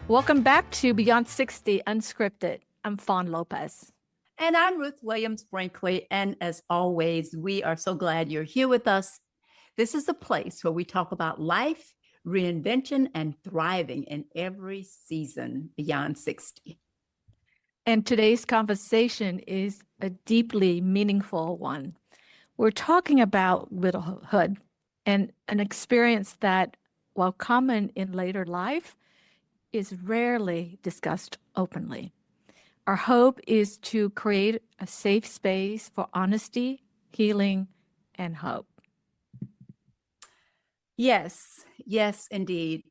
Welcome back to Beyond 60 Unscripted. I'm Fawn Lopez. And I'm Ruth Williams Brinkley. And as always, we are so glad you're here with us. This is a place where we talk about life, reinvention, and thriving in every season beyond 60. And today's conversation is a deeply meaningful one. We're talking about widowhood and an experience that, while common in later life, is rarely discussed openly. Our hope is to create a safe space for honesty, healing, and hope. Yes, indeed.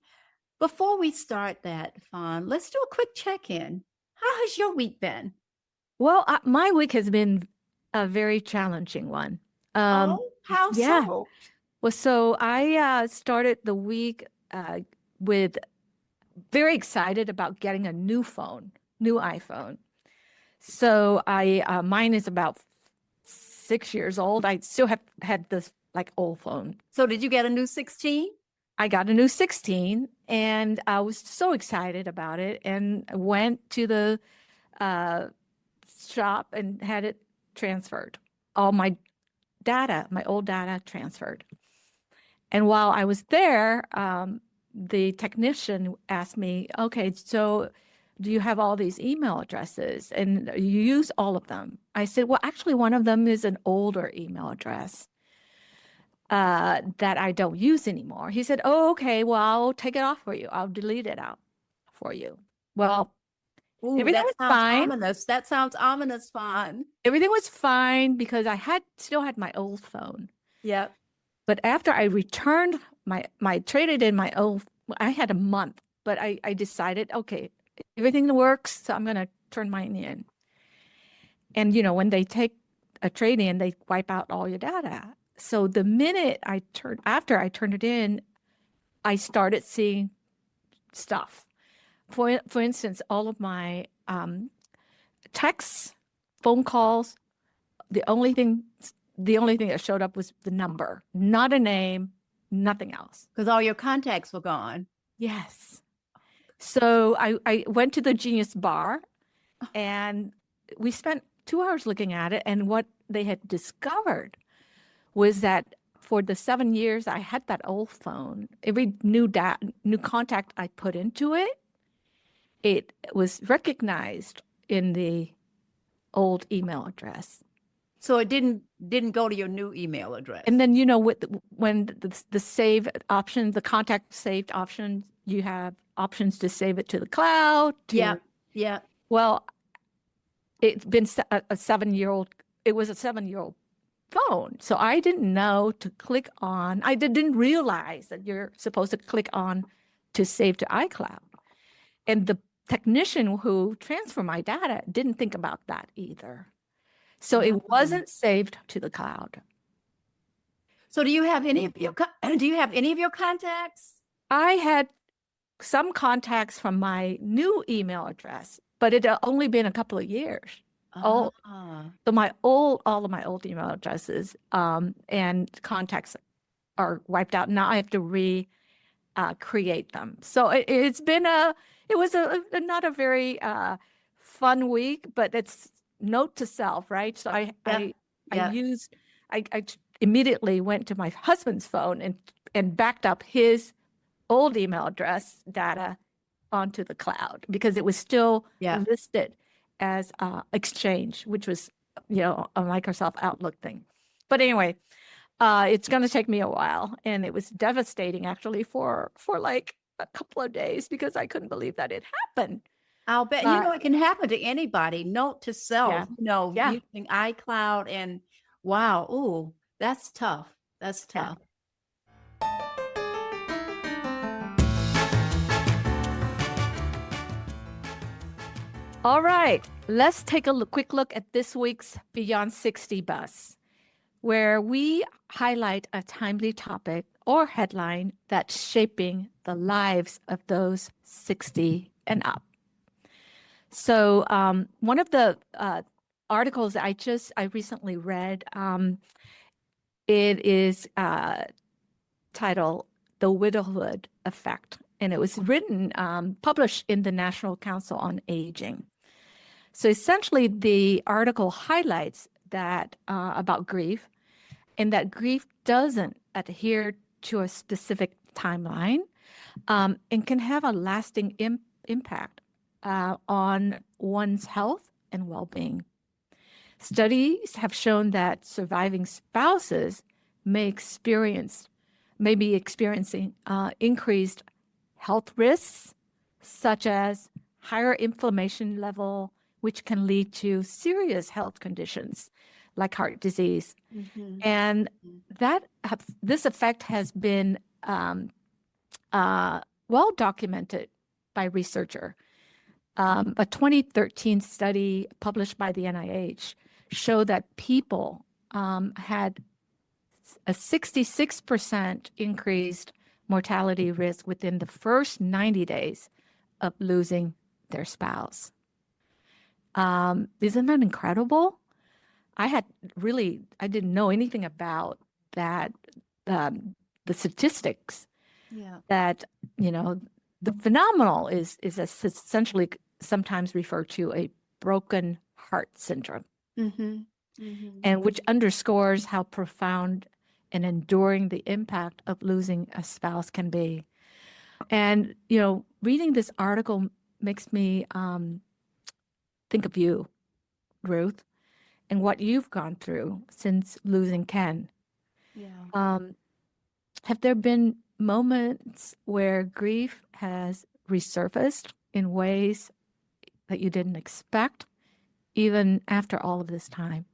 Before we start that, Fawn, let's do a quick check-in. How has your week been? Well, my week has been a very challenging one. How yeah. so? Well, so I started the week with very excited about getting a new iPhone. So mine is about 6 years old. I still have had this like old phone. So did you get a new 16? I got a new 16 and I was so excited about it and went to the shop and had it transferred. All my old data transferred. And while I was there, the technician asked me, okay, so do you have all these email addresses and you use all of them? I said, well, actually, one of them is an older email address that I don't use anymore. He said, oh, okay, well, I'll take it off for you. I'll delete it out for you. Well, Ooh, everything was fine. Ominous. That sounds ominous, Fawn. Everything was fine because I still had my old phone. Yep. But after I returned traded in my old, I had a month, but I decided, okay, everything works, so I'm going to turn mine in. And, when they take a trade in, they wipe out all your data. So the minute after I turned it in, I started seeing stuff. For instance, all of my texts, phone calls, the only thing that showed up was the number, not a name, nothing else. Because all your contacts were gone. Yes. So I went to the Genius Bar and we spent 2 hours looking at it. And what they had discovered was that for the 7 years I had that old phone, every new contact I put into it, it was recognized in the old email address. So it didn't go to your new email address. And then, when the save option, the contact saved option, you have options to save it to the cloud. Yeah. Well, it's been a 7-year-old. It was a 7-year-old phone. So I didn't know to click on. I didn't realize that you're supposed to click on to save to iCloud. And the technician who transferred my data didn't think about that either. So it wasn't saved to the cloud. So do you have any of your contacts? I had some contacts from my new email address, but it had only been a couple of years. So all of my old email addresses and contacts are wiped out. Now I have to create them. So it was not a very fun week, but it's note to self, right? So I immediately went to my husband's phone and backed up his old email address data onto the cloud because it was still listed as Exchange, which was, a Microsoft Outlook thing. But anyway, it's going to take me a while. And it was devastating actually for like a couple of days because I couldn't believe that it happened. I'll bet, it can happen to anybody. Note to self, using iCloud and wow. Ooh, that's tough. That's tough. All right, let's take a quick look at this week's Beyond 60 Bus, where we highlight a timely topic or headline that's shaping the lives of those 60 and up. So one of the articles I recently read, it is titled "The Widowhood Effect and it was written, published in the National Council on Aging. So essentially, the article highlights that about grief, and that grief doesn't adhere to a specific timeline, and can have a lasting impact on one's health and well-being. Studies have shown that surviving spouses may be experiencing increased health risks, such as higher inflammation level, which can lead to serious health conditions like heart disease. Mm-hmm. And this effect has been well documented by researcher. A 2013 study published by the NIH showed that people had a 66% increased mortality risk within the first 90 days of losing their spouse. Isn't that incredible? I didn't know anything about that, the statistics. Yeah. That, the phenomenal is essentially sometimes referred to a broken heart syndrome, Mm-hmm. Mm-hmm. and which underscores how profound and enduring the impact of losing a spouse can be. And, reading this article makes me think of you, Ruth, and what you've gone through since losing Ken. Yeah. Have there been moments where grief has resurfaced in ways that you didn't expect, even after all of this time?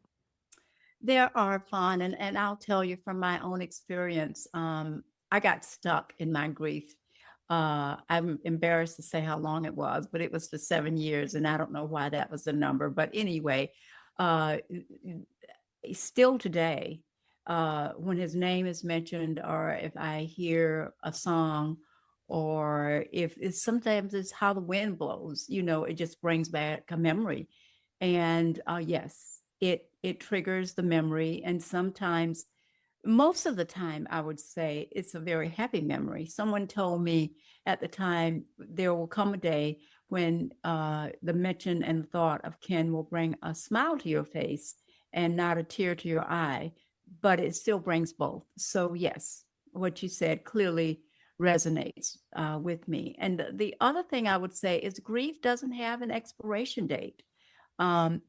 There are, Fawn, and I'll tell you from my own experience. I got stuck in my grief. I'm embarrassed to say how long it was, but it was for 7 years, and I don't know why that was the number. But anyway, still today, when his name is mentioned, or if I hear a song, or if sometimes it's how the wind blows, it just brings back a memory. And yes, it triggers the memory. And sometimes, most of the time, I would say it's a very happy memory. Someone told me at the time, there will come a day when the mention and thought of Ken will bring a smile to your face and not a tear to your eye, but it still brings both. So yes, what you said clearly resonates with me. And the other thing I would say is grief doesn't have an expiration date.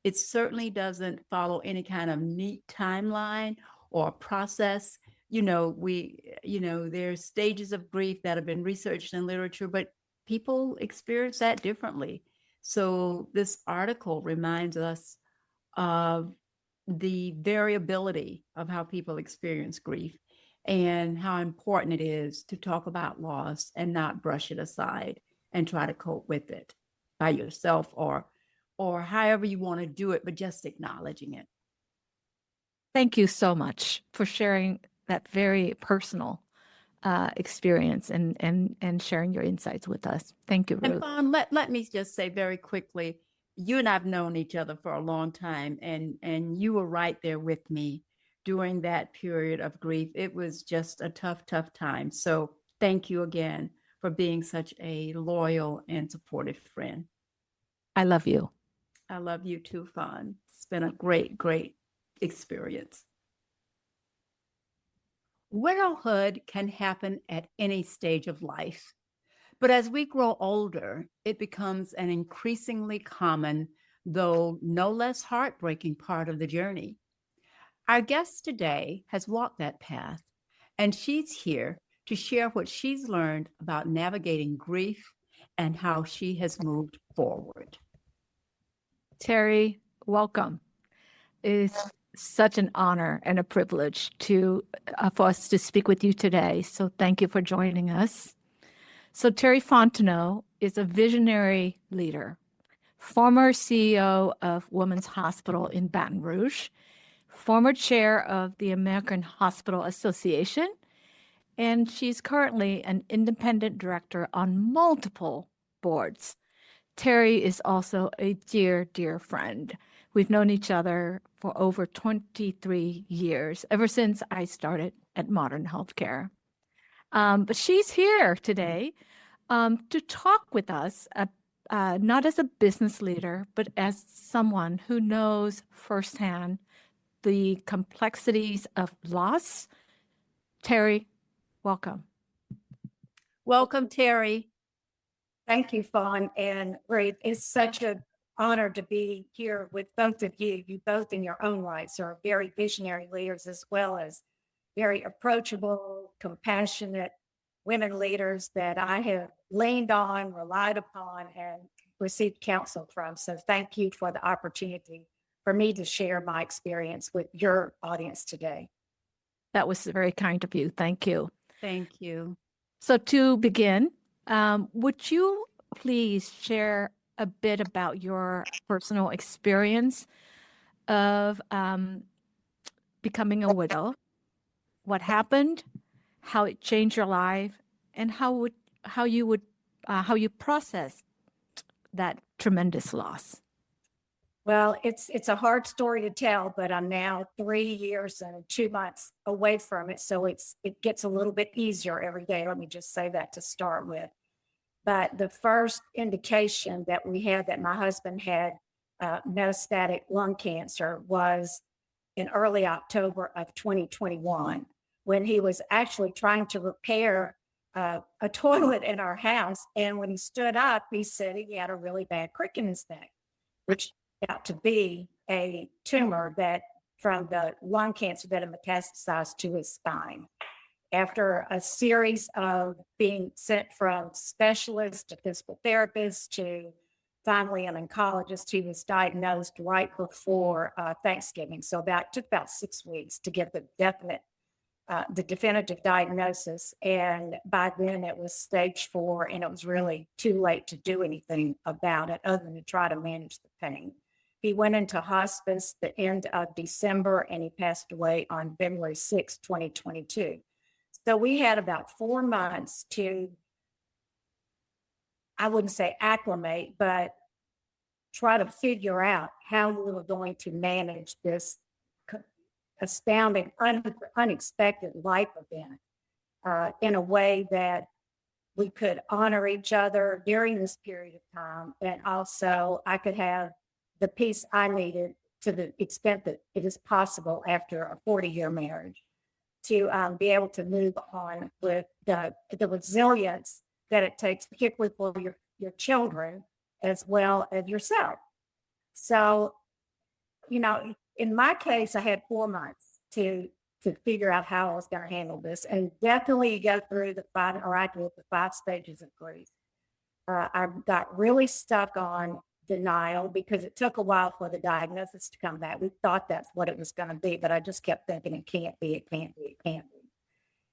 It certainly doesn't follow any kind of neat timeline or process. There's stages of grief that have been researched in literature, but people experience that differently. So this article reminds us of the variability of how people experience grief and how important it is to talk about loss and not brush it aside and try to cope with it by yourself or however you want to do it, but just acknowledging it. Thank you so much for sharing that very personal experience and sharing your insights with us. Thank you, Ruth. And Fawn, let me just say very quickly, you and I've known each other for a long time, and you were right there with me during that period of grief. It was just a tough time. So thank you again for being such a loyal and supportive friend. I love you. I love you too, Fawn. It's been a great experience. Widowhood can happen at any stage of life. But as we grow older, it becomes an increasingly common, though no less heartbreaking part of the journey. Our guest today has walked that path, and she's here to share what she's learned about navigating grief and how she has moved forward. Teri, welcome. It's such an honor and a privilege for us to speak with you today. So thank you for joining us. So Teri Fontenot is a visionary leader, former CEO of Women's Hospital in Baton Rouge, former chair of the American Hospital Association, and she's currently an independent director on multiple boards. Teri is also a dear friend. We've known each other for over 23 years, ever since I started at Modern Healthcare. But she's here today to talk with us, not as a business leader, but as someone who knows firsthand the complexities of loss. Teri, welcome. Welcome, Teri. Thank you, Fawn and Ruth. It's such an honor to be here with both of you. You both in your own rights are very visionary leaders, as well as very approachable, compassionate women leaders that I have leaned on, relied upon, and received counsel from. So thank you for the opportunity for me to share my experience with your audience today. That was very kind of you. Thank you. Thank you. So to begin, would you please share a bit about your personal experience of becoming a widow? What happened, how it changed your life, and how you process that tremendous loss? Well, it's a hard story to tell, but I'm now 3 years and 2 months away from it. So it gets a little bit easier every day. Let me just say that to start with. But the first indication that we had that my husband had metastatic lung cancer was in early October of 2021, when he was actually trying to repair a toilet in our house. And when he stood up, he said he had a really bad crick in his neck, which out to be a tumor that from the lung cancer that had metastasized to his spine. After a series of being sent from specialist to physical therapist to finally an oncologist, he was diagnosed right before Thanksgiving. So took about 6 weeks to get the definitive diagnosis. And by then it was stage 4, and it was really too late to do anything about it other than to try to manage the pain. He went into hospice the end of December, and he passed away on February 6, 2022. So we had about 4 months to, I wouldn't say acclimate, but try to figure out how we were going to manage this astounding, unexpected life event in a way that we could honor each other during this period of time. And also I could have the peace I needed to the extent that it is possible after a 40-year marriage to be able to move on with the resilience that it takes, particularly for your children as well as yourself. So, in my case, I had 4 months to figure out how I was going to handle this, and definitely go through the 5 stages of grief. I got really stuck on denial because it took a while for the diagnosis to come back. We thought that's what it was going to be, but I just kept thinking it can't be, it can't be, it can't be.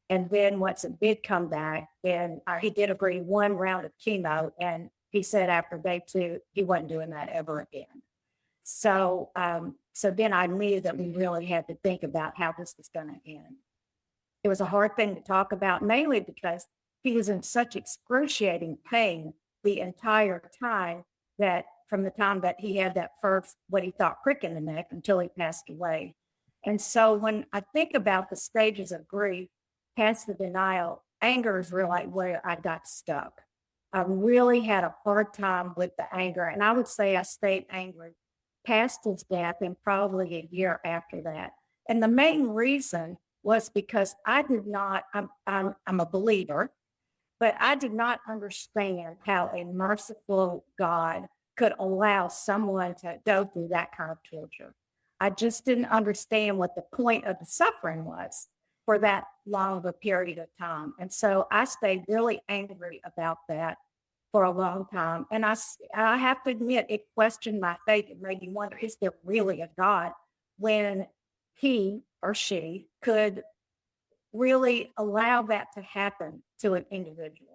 And then once it did come back, and he did agree 1 round of chemo, and he said after day 2, he wasn't doing that ever again. So, so then I knew that we really had to think about how this was going to end. It was a hard thing to talk about, mainly because he was in such excruciating pain the entire time, that from the time that he had that first, what he thought, prick in the neck until he passed away. And so when I think about the stages of grief, past the denial, anger is really where I got stuck. I really had a hard time with the anger. And I would say I stayed angry past his death and probably a year after that. And the main reason was because I did not, I'm a believer, but I did not understand how a merciful God could allow someone to go through that kind of torture. I just didn't understand what the point of the suffering was for that long of a period of time. And so I stayed really angry about that for a long time. And I have to admit, it questioned my faith. It made me wonder, is there really a God when he or she could really allow that to happen to an individual?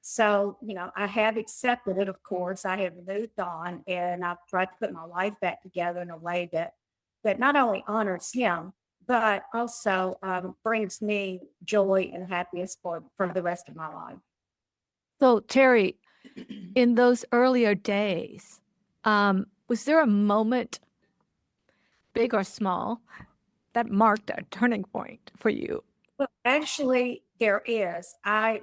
So, I have accepted it, of course. I have moved on, and I've tried to put my life back together in a way that not only honors him, but also brings me joy and happiness for the rest of my life. So, Teri, in those earlier days, was there a moment, big or small, that marked a turning point for you? Well, actually, there is. I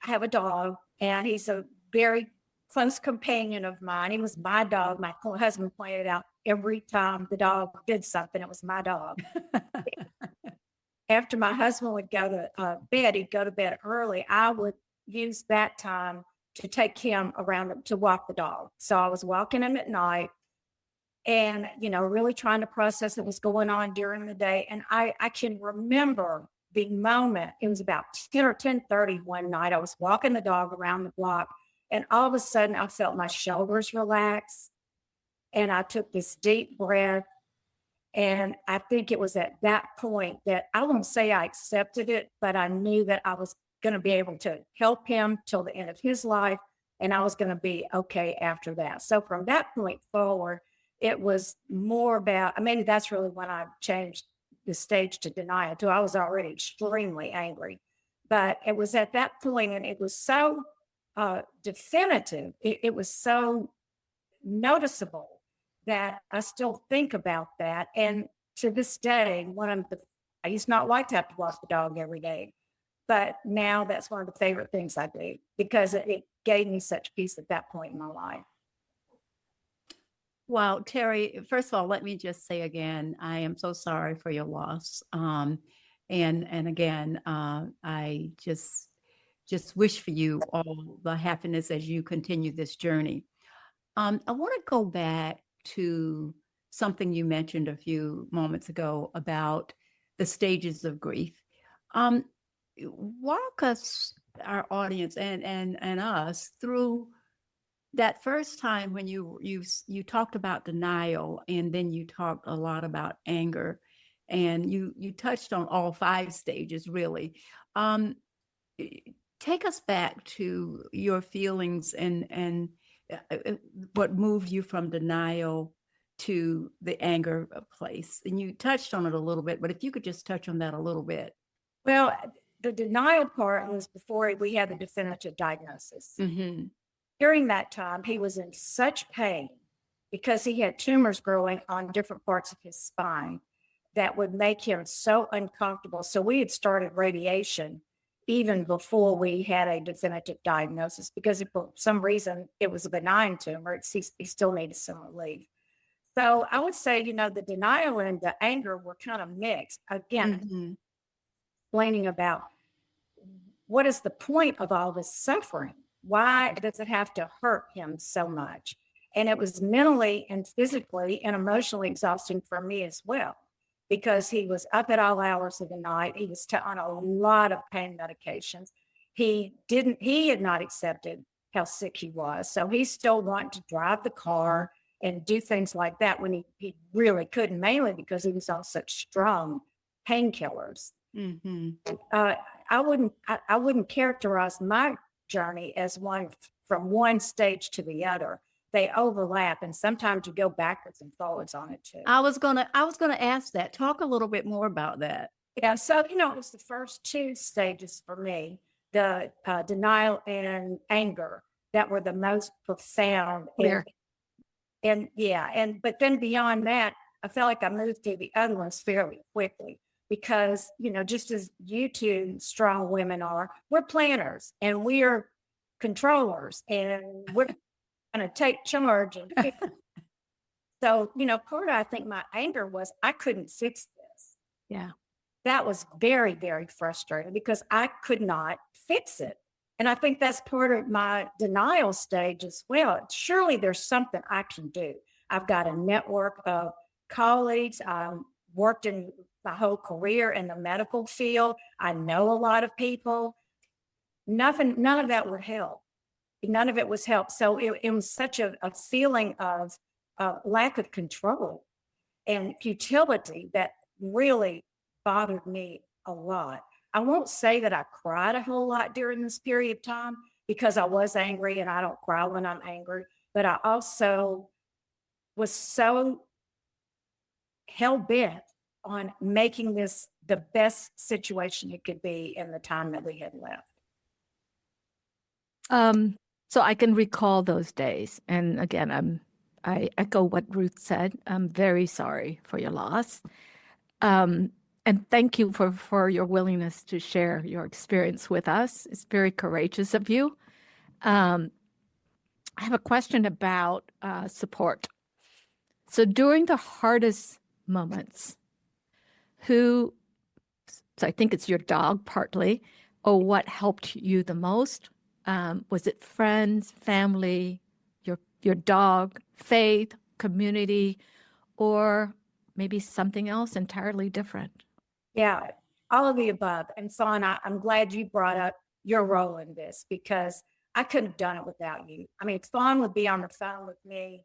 have a dog. and he's a very close companion of mine. He was my dog. My husband pointed out every time the dog did something, it was my dog. After my husband would go to bed, he'd go to bed early. I would use that time to take him around to walk the dog. So I was walking him at night and, really trying to process what was going on during the day. And I can remember the moment, it was about 10 or 10:30 one night. I was walking the dog around the block, and all of a sudden I felt my shoulders relax, and I took this deep breath. And I think it was at that point that I won't say I accepted it, but I knew that I was going to be able to help him till the end of his life, and I was going to be okay after that. So from that point forward, it was more about, maybe that's really when I changed the stage to denial too. I was already extremely angry, but it was at that point, and it was so definitive. It was so noticeable that I still think about that. And to this day, I used not like to have to walk the dog every day, but now that's one of the favorite things I do because it gave me such peace at that point in my life. Well, Teri, first of all, let me just say again, I am so sorry for your loss. And again, I just wish for you all the happiness as you continue this journey. I want to go back to something you mentioned a few moments ago about the stages of grief. Walk us, our audience, and us through that first time when you talked about denial, and then you talked a lot about anger, and you touched on all 5 stages really. Take us back to your feelings and what moved you from denial to the anger place. And you touched on it a little bit, but if you could just touch on that a little bit. Well, the denial part was before we had the definitive diagnosis. Mm-hmm. During that time, he was in such pain because he had tumors growing on different parts of his spine that would make him so uncomfortable. So we had started radiation even before we had a definitive diagnosis because for some reason it was a benign tumor. He still needed some relief. So I would say, the denial and the anger were kind of mixed. Again, explaining about what is the point of all this suffering? Why does it have to hurt him so much? And it was mentally and physically and emotionally exhausting for me as well, because he was up at all hours of the night. He was on a lot of pain medications. He had not accepted how sick he was. So he still wanted to drive the car and do things like that when he really couldn't, mainly because he was on such strong painkillers. Mm-hmm. I wouldn't characterize my journey as one from one stage to the other. They overlap, and sometimes you go backwards and forwards on it too. I was gonna ask that. Talk a little bit more about that. Yeah, so it was the first 2 stages for me: the denial and anger that were the most profound. But then beyond that, I felt like I moved through the other ones fairly quickly. Because, just as you 2 strong women are, we're planners and we're controllers and we're going to take charge. So, part of, I think my anger was I couldn't fix this. Yeah. That was very, very frustrating because I could not fix it. And I think that's part of my denial stage as well. Surely there's something I can do. I've got a network of colleagues. I worked in my whole career in the medical field. I know a lot of people. None of that would help. None of it was help. So it was such a feeling of lack of control and futility that really bothered me a lot. I won't say that I cried a whole lot during this period of time because I was angry, and I don't cry when I'm angry, but I also was so hell-bent on making this the best situation it could be in the time that we had left. So I can recall those days. And again, I echo what Ruth said. I'm very sorry for your loss. And thank you for your willingness to share your experience with us. It's very courageous of you. I have a question about support. So during the hardest moments, who, so I think it's your dog partly, or what helped you the most? Was it friends, family, your dog, faith, community, or maybe something else entirely different? Yeah, all of the above. And Fawn, I'm glad you brought up your role in this because I couldn't have done it without you. I mean, Fawn would be on the phone with me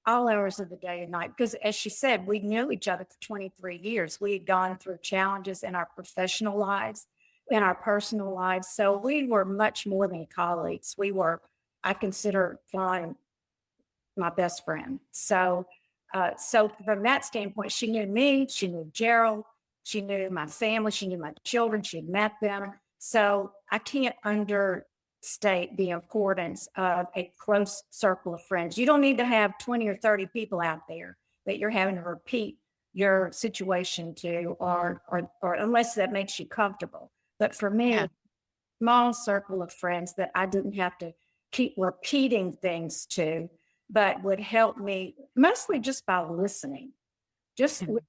all hours of the day and night because, as she said, we knew each other for 23 years. We had gone through challenges in our professional lives, in our personal lives. So we were much more than colleagues. I consider Fawn my best friend. So from that standpoint, she knew me, she knew Gerald, she knew my family, she knew my children, she had met them. So I can't understate the importance of a close circle of friends. You don't need to have 20 or 30 people out there that you're having to repeat your situation to, or unless that makes you comfortable. But for me, Yeah. a small circle of friends that I didn't have to keep repeating things to, but would help me mostly just by listening, just Mhm. with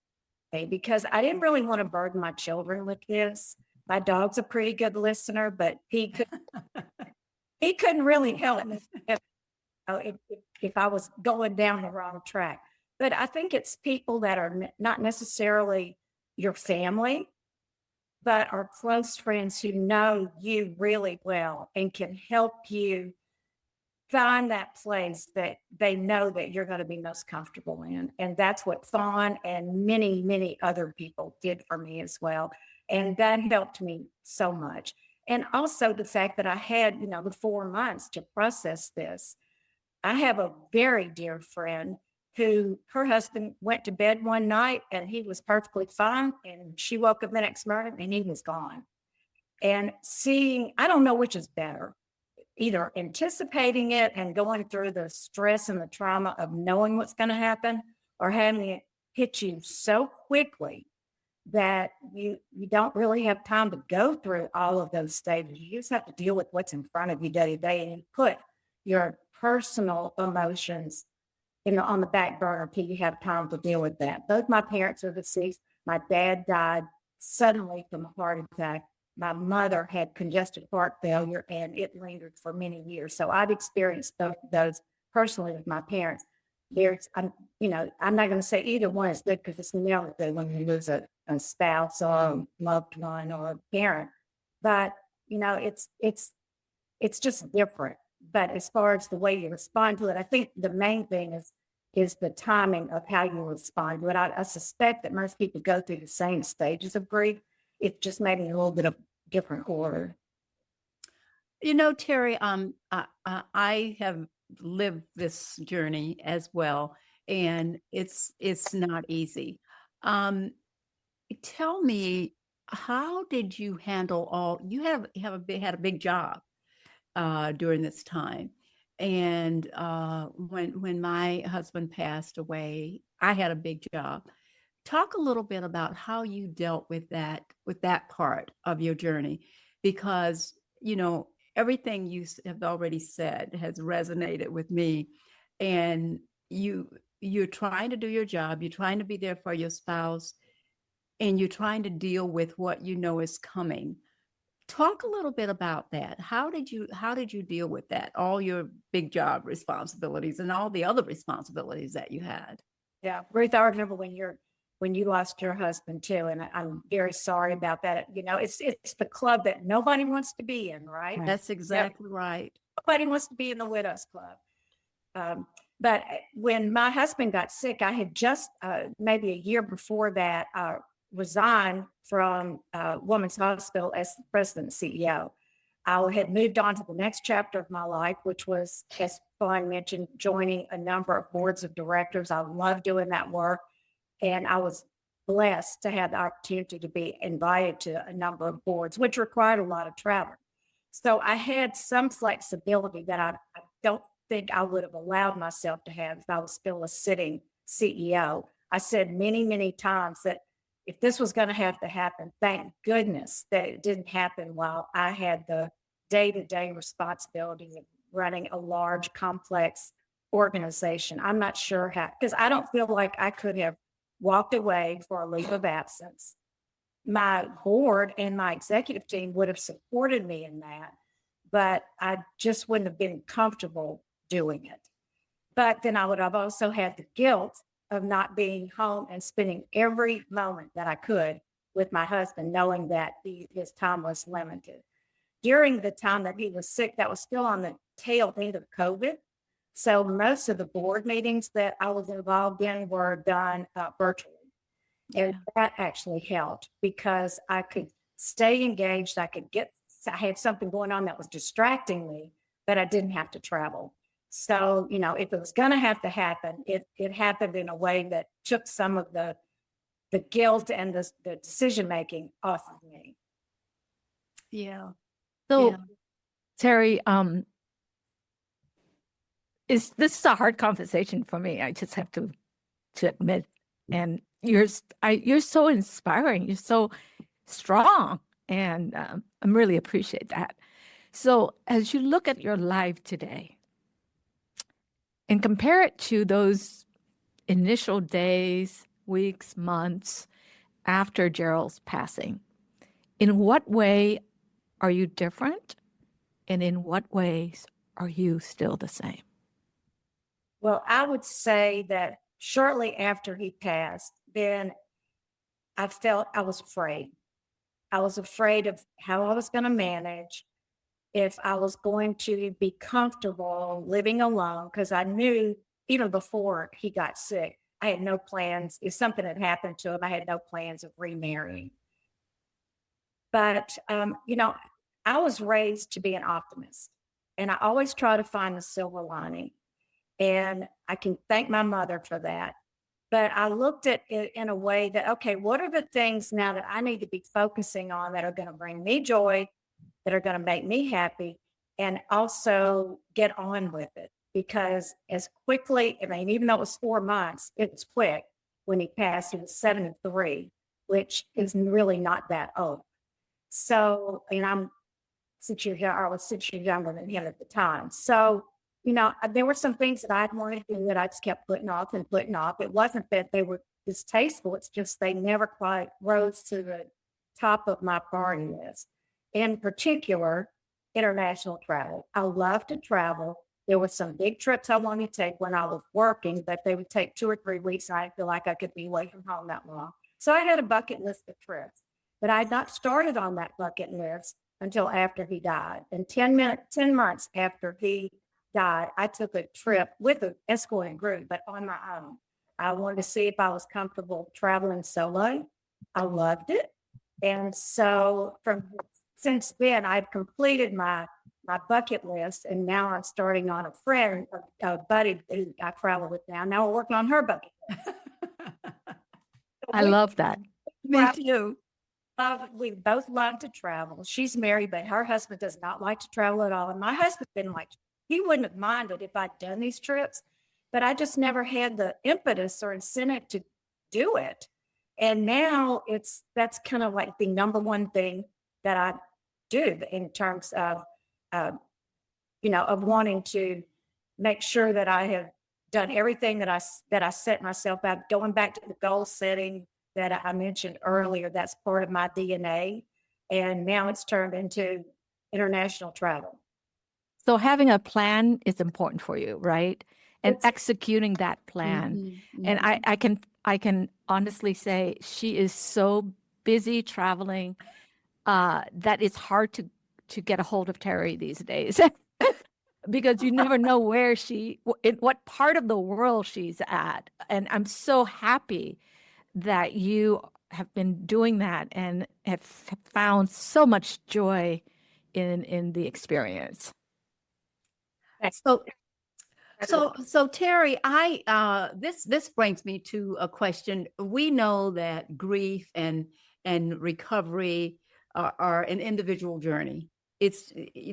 me, because I didn't really want to burden my children with this. My dog's a pretty good listener, but he couldn't really help me if I was going down the wrong track. But I think it's people that are not necessarily your family, but are close friends who know you really well and can help you find that place that they know that you're going to be most comfortable in. And that's what Fawn and many, many other people did for me as well. And that helped me so much. And also the fact that I had, the 4 months to process this. I have a very dear friend who her husband went to bed one night and he was perfectly fine. And she woke up the next morning and he was gone. And I don't know which is better, either anticipating it and going through the stress and the trauma of knowing what's going to happen, or having it hit you so quickly that you don't really have time to go through all of those stages. You just have to deal with what's in front of you day to day, and you put your personal emotions on the back burner until you have time to deal with that. Both my parents are deceased. My dad died suddenly from a heart attack. My mother had congestive heart failure and it lingered for many years. So I've experienced both of those personally with my parents. I'm not going to say either one is good because it's never good when you lose a spouse or a loved one or a parent. But it's just different. But as far as the way you respond to it, I think the main thing is the timing of how you respond to it. I suspect that most people go through the same stages of grief. It's just maybe a little bit of different order. Teri, I have lived this journey as well, and it's not easy. Tell me, how did you handle you had a big job during this time, and when my husband passed away, I had a big job. Talk a little bit about how you dealt with that part of your journey, because everything you have already said has resonated with me, and you're trying to do your job, you're trying to be there for your spouse, and you're trying to deal with what is coming. Talk a little bit about that. How did you deal with that, all your big job responsibilities and all the other responsibilities that you had? Yeah, Ruth, I remember when you lost your husband too, and I'm very sorry about that. It's the club that nobody wants to be in, right? That's exactly right. Nobody wants to be in the Widows Club. But when my husband got sick, I had just maybe a year before that resigned from Women's Hospital as the president and CEO. I had moved on to the next chapter of my life, which was, as Fawn mentioned, joining a number of boards of directors. I love doing that work. And I was blessed to have the opportunity to be invited to a number of boards, which required a lot of travel. So I had some flexibility that I don't think I would have allowed myself to have if I was still a sitting CEO. I said many, many times that if this was going to have to happen, thank goodness that it didn't happen while I had the day-to-day responsibility of running a large, complex organization. I'm not sure how, because I don't feel like I could have walked away for a leave of absence. My board and my executive team would have supported me in that, but I just wouldn't have been comfortable doing it. But then I would have also had the guilt of not being home and spending every moment that I could with my husband, knowing that his time was limited. During the time that he was sick, that was still on the tail end of COVID. So most of the board meetings that I was involved in were done virtually. And that actually helped because I could stay engaged. I had something going on that was distracting me, but I didn't have to travel. So, if it was going to have to happen, it happened in a way that took some of the guilt and the decision-making off of me. Yeah. So, Yeah. Teri, this is a hard conversation for me. I just have to admit, and you're so inspiring. You're so strong, and I really appreciate that. So, as you look at your life today and compare it to those initial days, weeks, months after Gerald's passing, in what way are you different? And in what ways are you still the same? Well, I would say that shortly after he passed, then I felt I was afraid. I was afraid of how I was going to manage, if I was going to be comfortable living alone, because I knew even before he got sick, I had no plans. If something had happened to him, I had no plans of remarrying. But, I was raised to be an optimist, and I always try to find the silver lining. And I can thank my mother for that. But I looked at it in a way that, okay, what are the things now that I need to be focusing on that are going to bring me joy, that are going to make me happy, and also get on with it? Because as quickly, even though it was 4 months, it was quick. When he passed, he was 73, which is really not that old. So, and I was 6 years younger than him at the time. So, there were some things that I'd wanted to do that I just kept putting off and putting off. It wasn't that they were distasteful. It's just they never quite rose to the top of my priority list. In particular, international travel. I love to travel. There were some big trips I wanted to take when I was working, but they would take 2 or 3 weeks, and I didn't feel like I could be away from home that long. So I had a bucket list of trips, but I had not started on that bucket list until after he died. And 10 months after he died, I took a trip with an escorting group, but on my own. I wanted to see if I was comfortable traveling solo. I loved it. And so since then, I've completed my bucket list, and now I'm starting on a buddy who I travel with now. Now we're working on her bucket list. I love that. Me too. We both love to travel. She's married, but her husband does not like to travel at all. And my husband didn't like to. He wouldn't have minded if I'd done these trips, but I just never had the impetus or incentive to do it. And now that's kind of like the number one thing that I do in terms of, of wanting to make sure that I have done everything that I set myself out. Going back to the goal setting that I mentioned earlier, that's part of my DNA. And now it's turned into international travel. So having a plan is important for you, right? And executing that plan. Mm-hmm, And mm-hmm. I can honestly say she is so busy traveling that it's hard to get a hold of Teri these days because you never know in what part of the world she's at. And I'm so happy that you have been doing that and have found so much joy in the experience. So Teri, this brings me to a question. We know that grief and recovery are an individual journey.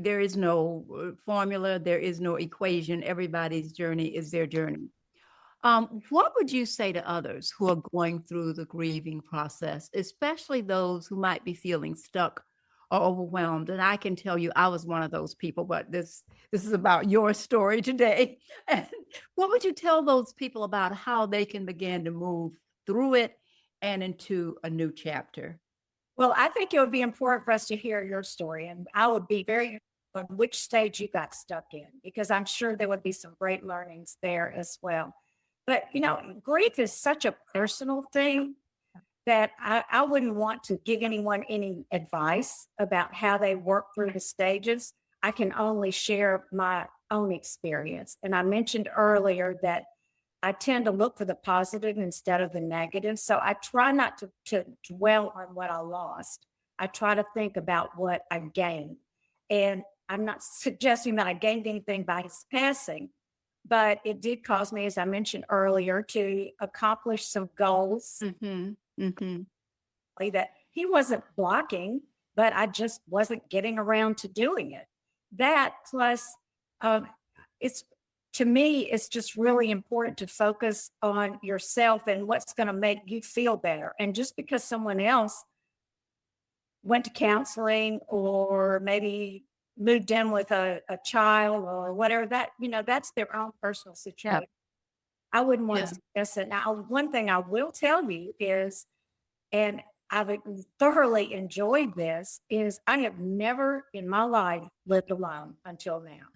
There is no formula, there is no equation. Everybody's journey is their journey. What would you say to others who are going through the grieving process, especially those who might be feeling stuck overwhelmed. And I can tell you, I was one of those people, but this is about your story today. And what would you tell those people about how they can begin to move through it and into a new chapter? Well, I think it would be important for us to hear your story, and I would be very on which stage you got stuck in, because I'm sure there would be some great learnings there as well. But, grief is such a personal thing that I wouldn't want to give anyone any advice about how they work through the stages. I can only share my own experience. And I mentioned earlier that I tend to look for the positive instead of the negative. So I try not to dwell on what I lost. I try to think about what I gained. And I'm not suggesting that I gained anything by his passing, but it did cause me, as I mentioned earlier, to accomplish some goals that he wasn't blocking, but I just wasn't getting around to doing it. That plus, to me, it's just really important to focus on yourself and what's going to make you feel better. And just because someone else went to counseling or maybe moved in with a child or whatever, that's their own personal situation. I wouldn't want to suggest it. Now, one thing I will tell you is, and I've thoroughly enjoyed this, is I have never in my life lived alone until now.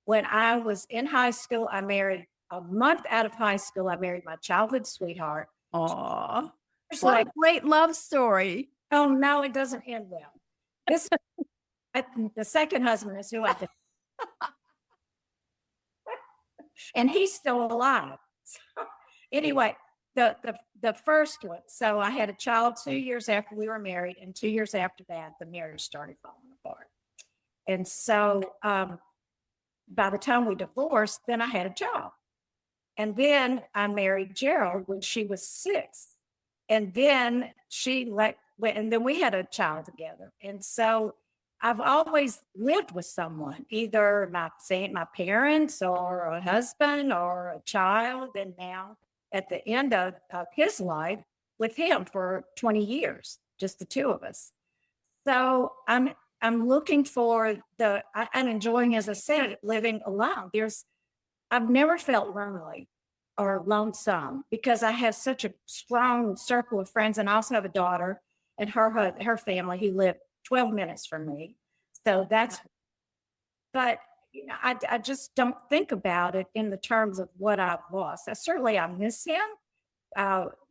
When I was in high school, I married a month out of high school. I married my childhood sweetheart. Aw, what a great love story. Oh, no, it doesn't end well. This, the second husband is who I think. And he's still alive. So, anyway, the first one. So I had a child 2 years after we were married, and 2 years after that, the marriage started falling apart. And so by the time we divorced, then I had a job. And then I married Gerald when she was 6. And then and then we had a child together. And so I've always lived with someone, either my parents or a husband or a child. And now at the end of his life with him for 20 years, just the two of us. So I'm looking for I'm enjoying, as I said, living alone. I've never felt lonely or lonesome because I have such a strong circle of friends, and I also have a daughter and her family who live 12 minutes from me. So but I just don't think about it in the terms of what I've lost. Certainly I miss him.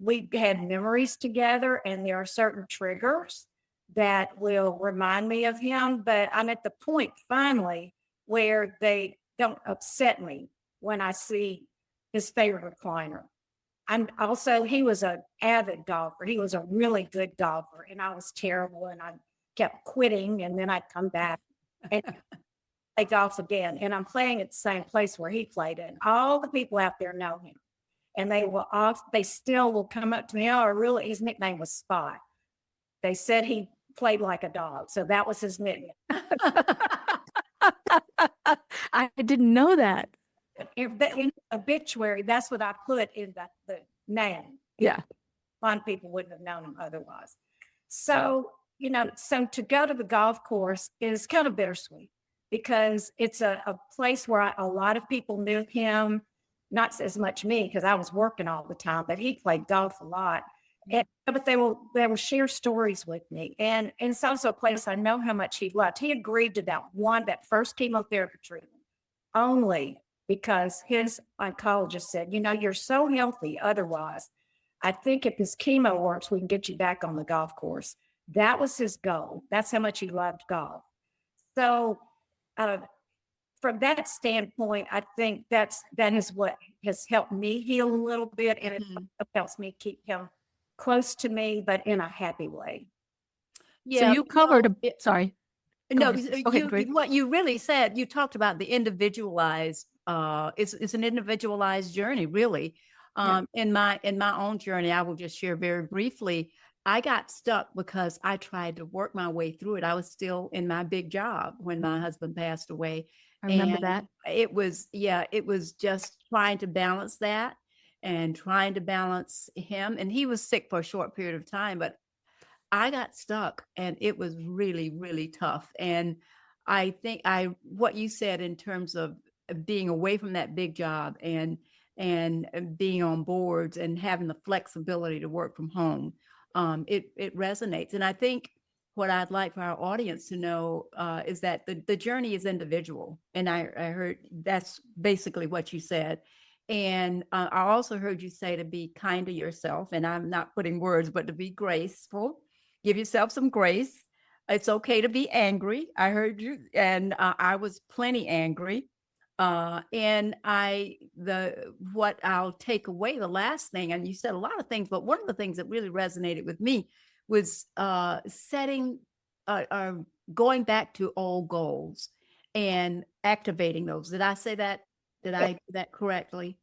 We had memories together, and there are certain triggers that will remind me of him, but I'm at the point finally where they don't upset me when I see his favorite recliner. He was an avid golfer. He was a really good golfer, and I was terrible, and I kept quitting, and then I'd come back and play golf again. And I'm playing at the same place where he played in. All the people out there know him, and they still will come up to me. Oh, really? His nickname was Spot. They said he played like a dog, so that was his nickname. I didn't know that. In the obituary, that's what I put in the name. Yeah. A lot of people wouldn't have known him otherwise. So, so to go to the golf course is kind of bittersweet because it's a place where a lot of people knew him, not as much me because I was working all the time, but he played golf a lot. But they will share stories with me. And it's also a place I know how much he loved. He agreed to that first chemotherapy treatment only because his oncologist said, you're so healthy otherwise. I think if this chemo works, we can get you back on the golf course. That was his goal. That's how much he loved golf. So from that standpoint, I think that is what has helped me heal a little bit, and it helps me keep him close to me, but in a happy way. Yeah. So you covered sorry. No, what you really said, you talked about the individualized, it's an individualized journey, really. In my own journey, I will just share very briefly. I got stuck because I tried to work my way through it. I was still in my big job when my husband passed away. I remember that. It was just trying to balance that and trying to balance him. And he was sick for a short period of time, but I got stuck, and it was really, really tough. And I think what you said in terms of being away from that big job and being on boards and having the flexibility to work from home, it resonates. And I think what I'd like for our audience to know is that the journey is individual. And I heard that's basically what you said. And I also heard you say to be kind to yourself, and I'm not putting words, but to be graceful, give yourself some grace. It's okay to be angry. I heard you, and I was plenty angry. What I'll take away, the last thing, and you said a lot of things, but one of the things that really resonated with me was going back to old goals and activating those. Did I say that? Did I do that correctly?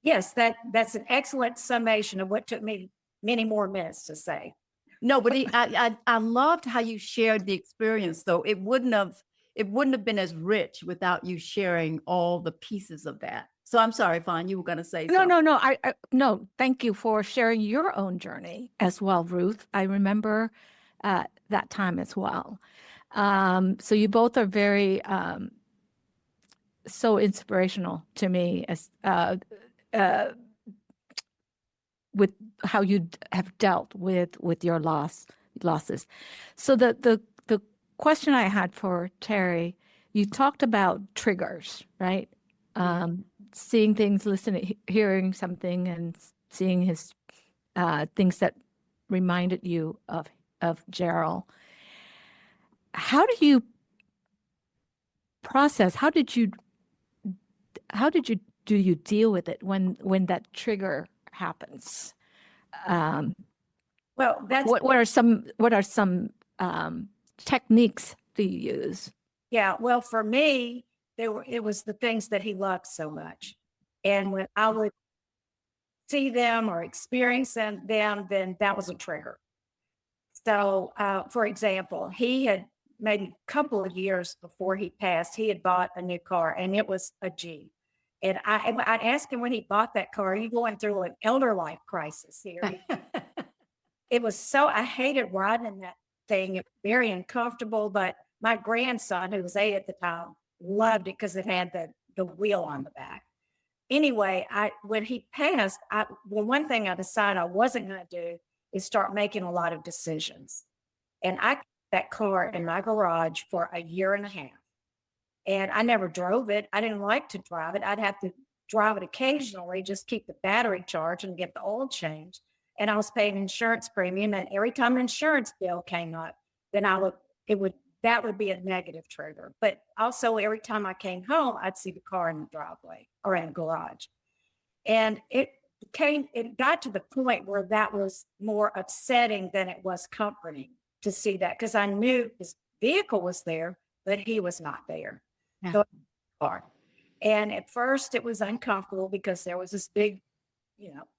Yes, that's an excellent summation of what took me many more minutes to say. No, but I loved how you shared the experience, though. It wouldn't have been as rich without you sharing all the pieces of that. So I'm sorry, Fawn, you were going to say something. No. No. Thank you for sharing your own journey as well, Ruth. I remember that time as well. So you both are very so inspirational to me as with how you have dealt with your losses. So the question I had for Teri, you talked about triggers, right? Seeing things, listening, hearing something, and seeing his things that reminded you of Gerald. How do you process? How did you deal with it when that trigger happens? Well, that's what are some techniques do you use? Yeah, well, for me, it was the things that he loved so much. And when I would see them or experience them, then that was a trigger. So, for example, he had maybe a couple of years before he passed, he had bought a new car, and it was a Jeep. And I'd ask him when he bought that car, are you going through an elder life crisis here? It was so, I hated riding that thing. It was very uncomfortable, but my grandson, who was 8 at the time, loved it because it had the wheel on the back. Anyway, when he passed, one thing I decided I wasn't going to do is start making a lot of decisions. And I kept that car in my garage for a year and a half. And I never drove it. I didn't like to drive it. I'd have to drive it occasionally, just keep the battery charged and get the oil changed. And I was paying insurance premium. And every time an insurance bill came up, then that would be a negative trigger. But also every time I came home, I'd see the car in the driveway or in the garage. And it got to the point where that was more upsetting than it was comforting to see that, because I knew his vehicle was there, but he was not there. Yeah. So, and at first it was uncomfortable because there was this big,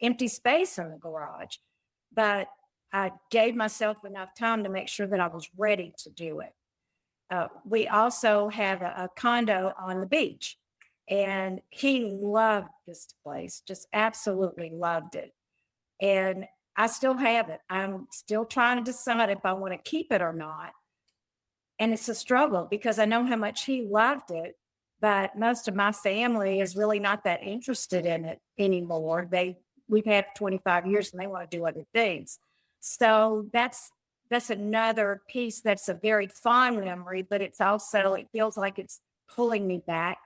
empty space in the garage. But I gave myself enough time to make sure that I was ready to do it. We also have a condo on the beach, and he loved this place, just absolutely loved it. And I still have it. I'm still trying to decide if I want to keep it or not. And it's a struggle because I know how much he loved it, but most of my family is really not that interested in it anymore. We've had 25 years and they want to do other things. So that's another piece that's a very fond memory, but it feels like it's pulling me back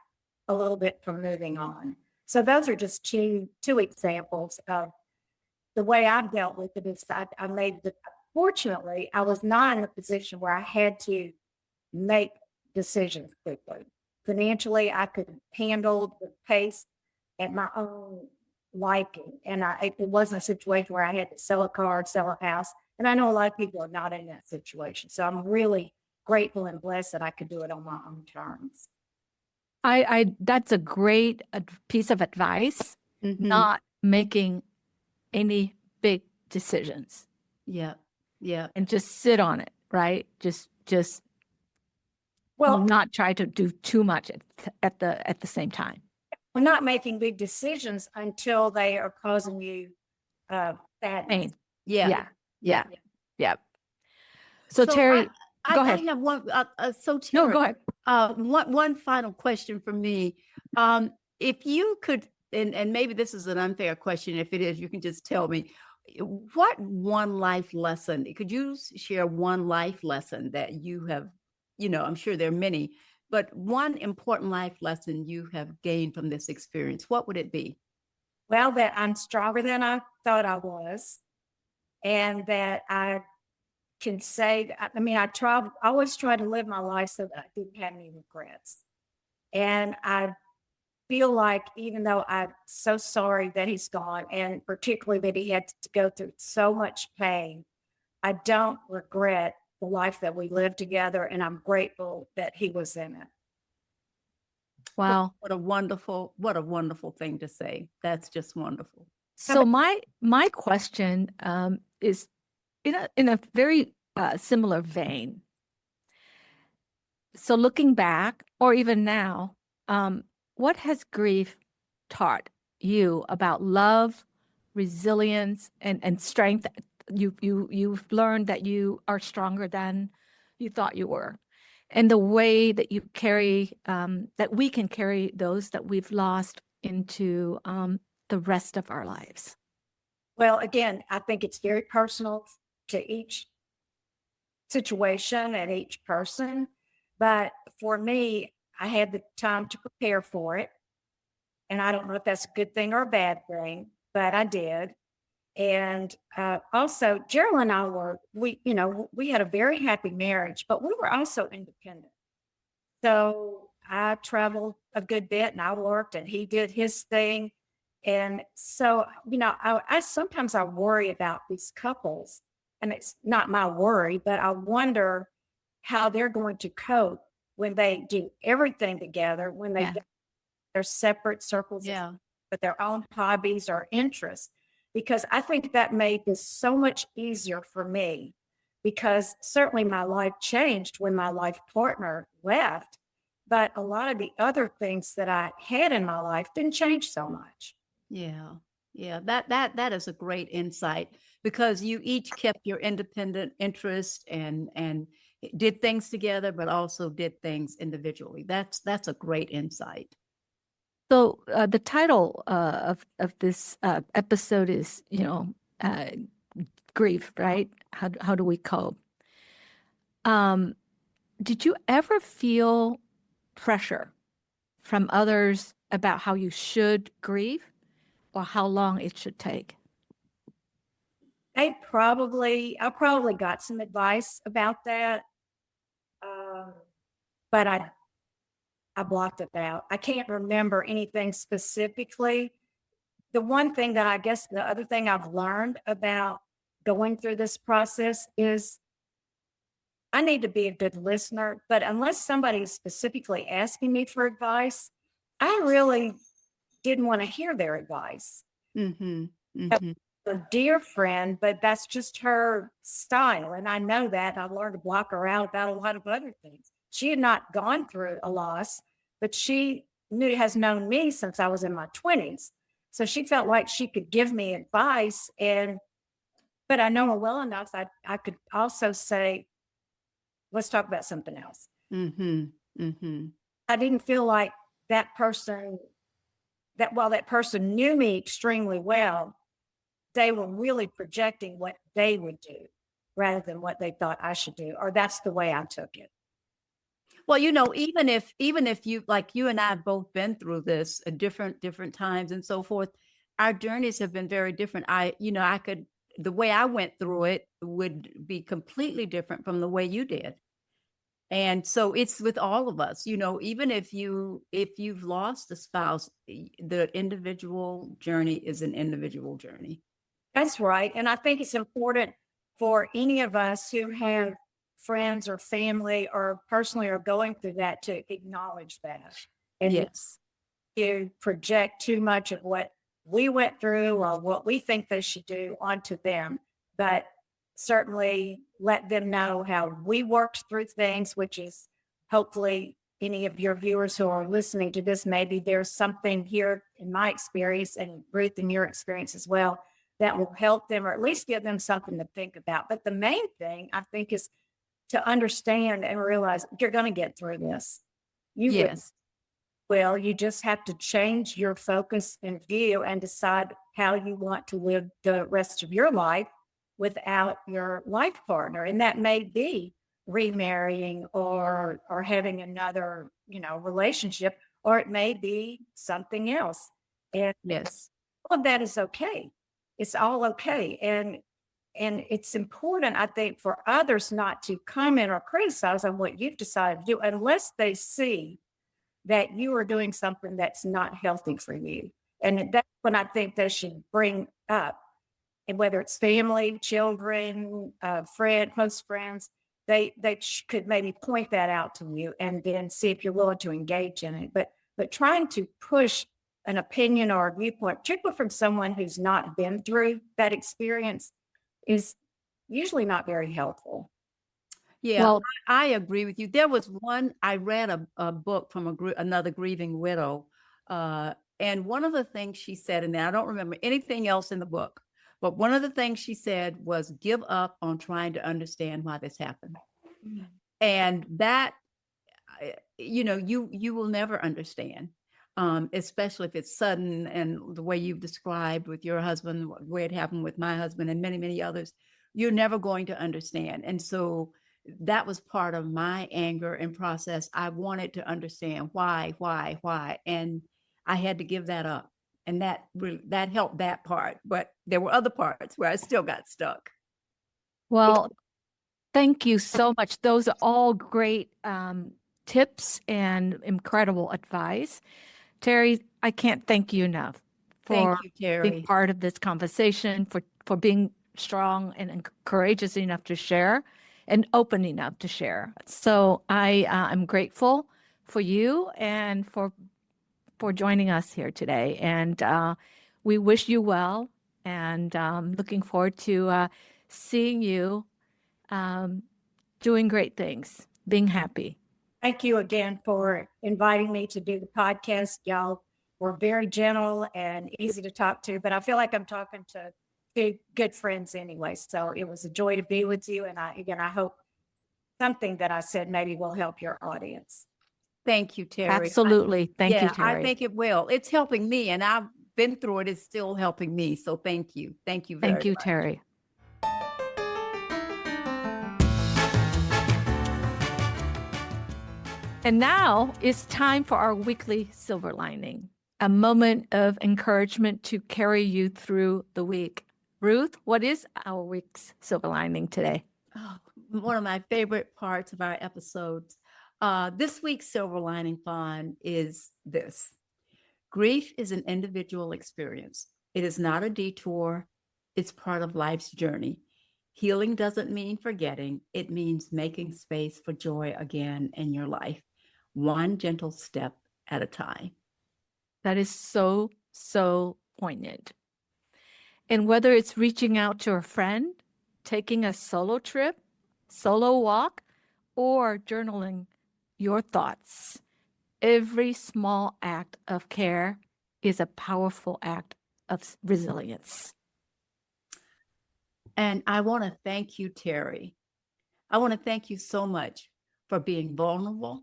a little bit from moving on. So those are just two examples of the way I've dealt with it. Fortunately, I was not in a position where I had to make decisions quickly. Financially, I could handle the pace at my own liking. And it wasn't a situation where I had to sell a car, sell a house. And I know a lot of people are not in that situation. So I'm really grateful and blessed that I could do it on my own terms. That's a great piece of advice, not making any big decisions. Yeah. Yeah. And just sit on it, right? Just not try to do too much at the same time. We're not making big decisions until they are causing you bad pain. Yeah. Yeah. Yeah. So So Teri, go I ahead. have one. So No, Teri, go ahead. one final question for me. If you could, and maybe this is an unfair question. If it is, you can just tell me. What one life lesson, could you share one life lesson that you have, I'm sure there are many, but one important life lesson you have gained from this experience, what would it be? Well, that I'm stronger than I thought I was, and that I can say, I mean, I always try to live my life so that I didn't have any regrets. And I feel like even though I'm so sorry that he's gone, and particularly that he had to go through so much pain, I don't regret the life that we lived together, and I'm grateful that he was in it. Wow. What a wonderful thing to say. That's just wonderful. So my question is in a very similar vein. So looking back, or even now, what has grief taught you about love, resilience, and strength? You've learned that you are stronger than you thought you were, and the way that you carry that we can carry those that we've lost into the rest of our lives. Well, again, I think it's very personal to each situation and each person. But for me, I had the time to prepare for it. And I don't know if that's a good thing or a bad thing, but I did. And also, Gerald and I we had a very happy marriage, but we were also independent. So I traveled a good bit and I worked and he did his thing. And so, I sometimes I worry about these couples, and it's not my worry, but I wonder how they're going to cope when they do everything together, when they Yeah. get their separate circles, Yeah. with their own hobbies or interests. Because I think that made this so much easier for me, because certainly my life changed when my life partner left, but a lot of the other things that I had in my life didn't change so much. Yeah. Yeah. That is a great insight, because you each kept your independent interest and did things together, but also did things individually. That's a great insight. So the title of this episode is, grief, right? How do we cope? Did you ever feel pressure from others about how you should grieve or how long it should take? I probably got some advice about that, but I blocked it out. I can't remember anything specifically. The one thing that I guess the other thing I've learned about going through this process is I need to be a good listener, but unless somebody is specifically asking me for advice, I really didn't want to hear their advice. Mm-hmm. Mm-hmm. A dear friend, but that's just her style. And I know that. I've learned to block her out about a lot of other things. She had not gone through a loss, but she has known me since I was in my 20s. So she felt like she could give me advice. But I know her well enough. I could also say, let's talk about something else. Mm-hmm. Mm-hmm. I didn't feel like that person, that while that person knew me extremely well, they were really projecting what they would do rather than what they thought I should do, or that's the way I took it. Well, even if you, like you and I have both been through this at different times and so forth, our journeys have been very different. The way I went through it would be completely different from the way you did. And so it's with all of us, even if you've lost a spouse, the individual journey is an individual journey. That's right. And I think it's important for any of us who have friends or family or personally are going through that to acknowledge that. And Yes. to project too much of what we went through or what we think they should do onto them. But certainly let them know how we worked through things, which is hopefully any of your viewers who are listening to this, maybe there's something here in my experience and Ruth in your experience as well, that will help them, or at least give them something to think about. But the main thing I think is to understand and realize you're going to get through this. You will. Yes. Well, you just have to change your focus and view and decide how you want to live the rest of your life without your life partner. And that may be remarrying or having another, relationship, or it may be something else. And Yes. all of that is okay. It's all okay. And it's important, I think, for others not to comment or criticize on what you've decided to do unless they see that you are doing something that's not healthy for you. And that's when I think they should bring up, and whether it's family, children, close friends, they could maybe point that out to you and then see if you're willing to engage in it. But trying to push an opinion or a viewpoint, particularly from someone who's not been through that experience, is usually not very helpful. Yeah, Well, I agree with you. There was one, I read a book from another grieving widow. And one of the things she said in there, I don't remember anything else in the book, but one of the things she said was give up on trying to understand why this happened. And that, you will never understand, especially if it's sudden and the way you've described with your husband, the way it happened with my husband and many, many others, you're never going to understand. And so that was part of my anger and process. I wanted to understand why, and I had to give that up. And that helped that part. But there were other parts where I still got stuck. well, thank you so much. Those are all great tips and incredible advice. Teri, I can't thank you enough Thank for you, being Teri. part of this conversation, for being strong and courageous enough to share and open enough to share. So I am grateful for you and for joining us here today. And we wish you well, and looking forward to seeing you doing great things, being happy. Thank you again for inviting me to do the podcast. Y'all were very gentle and easy to talk to, but I feel like I'm talking to two good friends anyway. So it was a joy to be with you. And I hope something that I said maybe will help your audience. Thank you, Teri. Absolutely. Thank you, Yeah, I Teri. think it will. It's helping me, and I've been through it. It's still helping me. So thank you. Thank you very Thank you, much. Teri. And now it's time for our weekly silver lining, a moment of encouragement to carry you through the week. Ruth, what is our week's silver lining today? Oh, one of my favorite parts of our episodes. This week's silver lining, Fawn, is this. Grief is an individual experience. It is not a detour. It's part of life's journey. Healing doesn't mean forgetting. It means making space for joy again in your life, one gentle step at a time. That is so, so poignant. And whether it's reaching out to a friend, taking a solo trip, solo walk, or journaling your thoughts, every small act of care is a powerful act of resilience. And I want to thank you, Teri. I want to thank you so much for being vulnerable,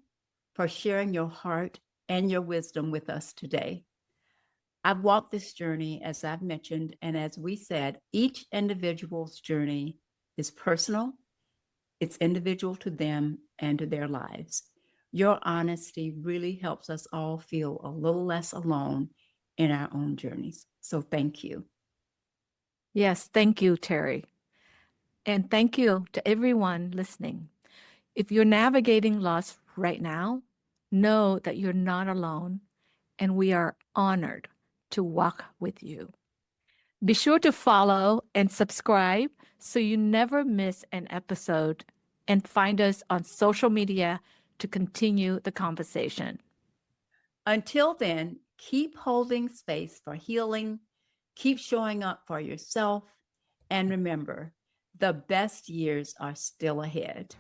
for sharing your heart and your wisdom with us today. I've walked this journey, as I've mentioned, and as we said, each individual's journey is personal. It's individual to them and to their lives. Your honesty really helps us all feel a little less alone in our own journeys. So thank you. Yes, thank you, Teri. And thank you to everyone listening. If you're navigating loss right now, know that you're not alone, and we are honored to walk with you. Be sure to follow and subscribe so you never miss an episode, and find us on social media to continue the conversation. Until then, keep holding space for healing, keep showing up for yourself, and remember, the best years are still ahead.